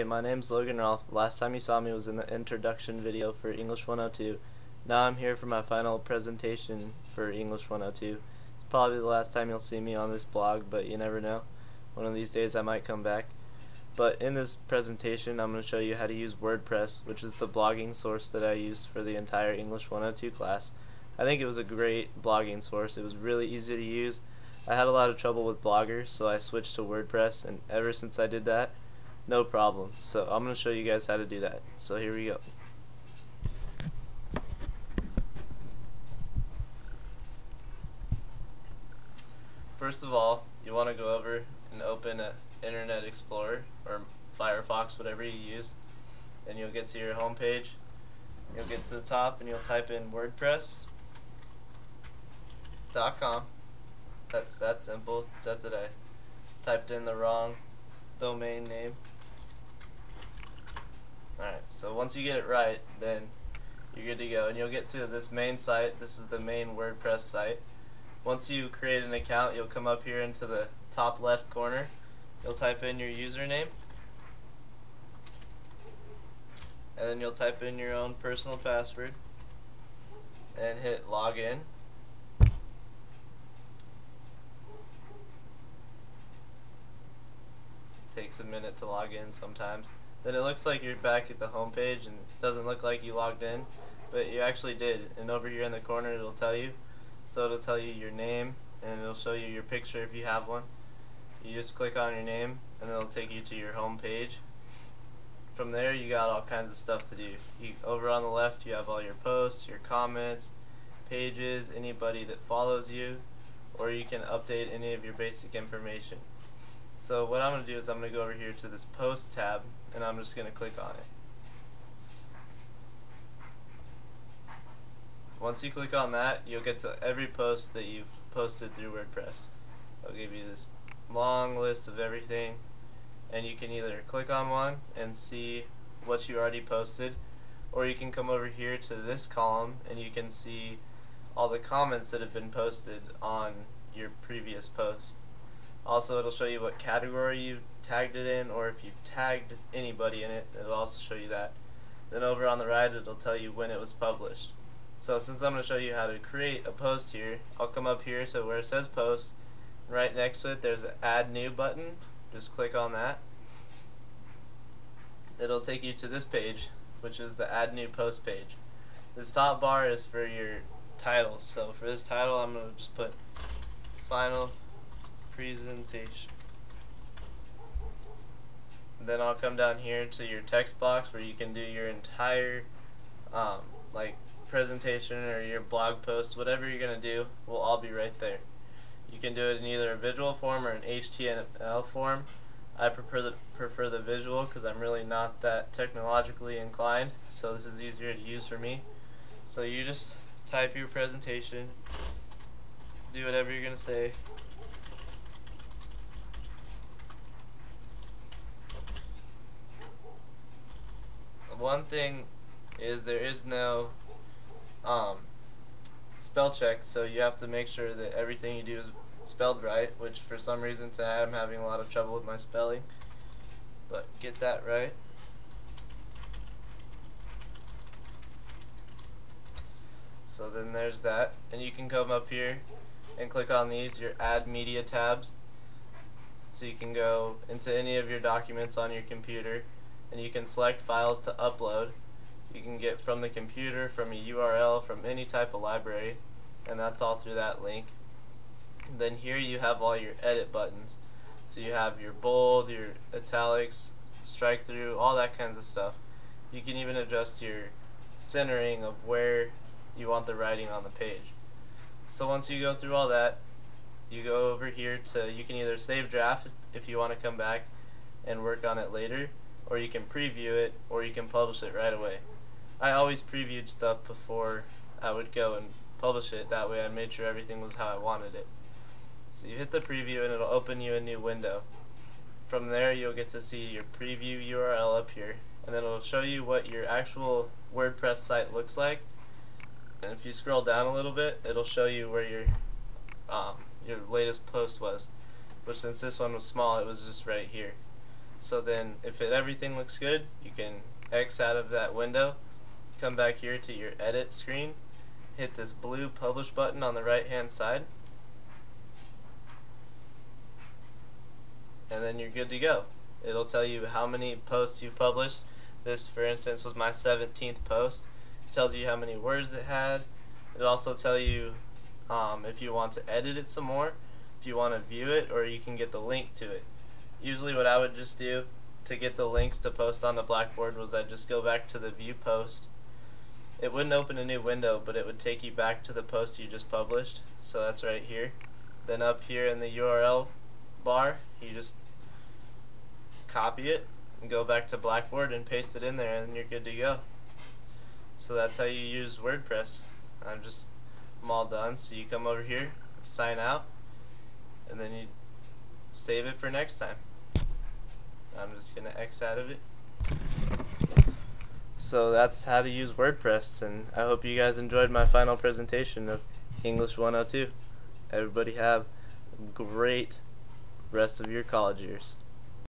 Hey, my name's Logan Rolfe. Last time you saw me was in the introduction video for English 102. Now I'm here for my final presentation for English 102. It's probably the last time you'll see me on this blog, but you never know. One of these days I might come back. But in this presentation I'm going to show you how to use WordPress, which is the blogging source that I used for the entire English 102 class. I think it was a great blogging source. It was really easy to use. I had a lot of trouble with Blogger, so I switched to WordPress, and ever since I did that, no problem. So I'm going to show you guys how to do that. So here we go. First of all, you want to go over and open Internet Explorer or Firefox, whatever you use. Then you'll get to your home page. You'll get to the top and you'll type in WordPress.com. That's that simple, except that I typed in the wrong domain name. Alright, so once you get it right, then you're good to go, and you'll get to this main site. This is the main WordPress site. Once you create an account, you'll come up here into the top left corner. You'll type in your username, and then you'll type in your own personal password and hit login. Takes a minute to log in sometimes. Then it looks like you're back at the home page and it doesn't look like you logged in, but you actually did. And over here in the corner it'll tell you. So it'll tell you your name and it'll show you your picture if you have one. You just click on your name and it'll take you to your home page. From there you got all kinds of stuff to do. Over on the left you have all your posts, your comments, pages, anybody that follows you, or you can update any of your basic information. So what I'm going to do is I'm going to go over here to this post tab and I'm just going to click on it. Once you click on that, you'll get to every post that you've posted through WordPress. I'll give you this long list of everything, and you can either click on one and see what you already posted, or you can come over here to this column and you can see all the comments that have been posted on your previous post. Also, it'll show you what category you tagged it in, or if you tagged anybody in it, it'll also show you that. Then over on the right, it'll tell you when it was published. So since I'm going to show you how to create a post here, I'll come up here to where it says post. Right next to it, there's an add new button. Just click on that. It'll take you to this page, which is the add new post page. This top bar is for your title. So for this title, I'm going to just put final presentation. Then I'll come down here to your text box where you can do your entire like presentation or your blog post. Whatever you're gonna do will all be right there. You can do it in either a visual form or an HTML form. I prefer the visual because I'm really not that technologically inclined, so this is easier to use for me. So you just type your presentation, do whatever you're gonna say. One thing is there is no spell check, so you have to make sure that everything you do is spelled right, which for some reason tonight I'm having a lot of trouble with my spelling, but get that right. So then there's that, and you can come up here and click on these, your add media tabs, so you can go into any of your documents on your computer and you can select files to upload. You can get from the computer, from a URL, from any type of library, and that's all through that link. Then here you have all your edit buttons. So you have your bold, your italics, strike through, all that kinds of stuff. You can even adjust your centering of where you want the writing on the page. So once you go through all that, you go over here to, you can either save draft if you want to come back and work on it later, or you can preview it, or you can publish it right away. I always previewed stuff before I would go and publish it, that way I made sure everything was how I wanted it. So you hit the preview and it'll open you a new window. From there you'll get to see your preview URL up here, and then it'll show you what your actual WordPress site looks like. And if you scroll down a little bit, it'll show you where your latest post was, which since this one was small, it was just right here. So then if everything looks good, you can X out of that window, come back here to your edit screen, hit this blue publish button on the right hand side, and then you're good to go. It'll tell you how many posts you published. This, for instance, was my 17th post. It tells you how many words it had. It'll also tell you if you want to edit it some more, if you want to view it, or you can get the link to it. Usually what I would just do to get the links to post on the Blackboard was I'd just go back to the view post. It wouldn't open a new window, but it would take you back to the post you just published. So that's right here. Then up here in the URL bar, you just copy it and go back to Blackboard and paste it in there, and you're good to go. So that's how you use WordPress. I'm all done. So you come over here, sign out, and then you save it for next time. I'm just gonna X out of it. So that's how to use WordPress, and I hope you guys enjoyed my final presentation of English 102. Everybody have a great rest of your college years.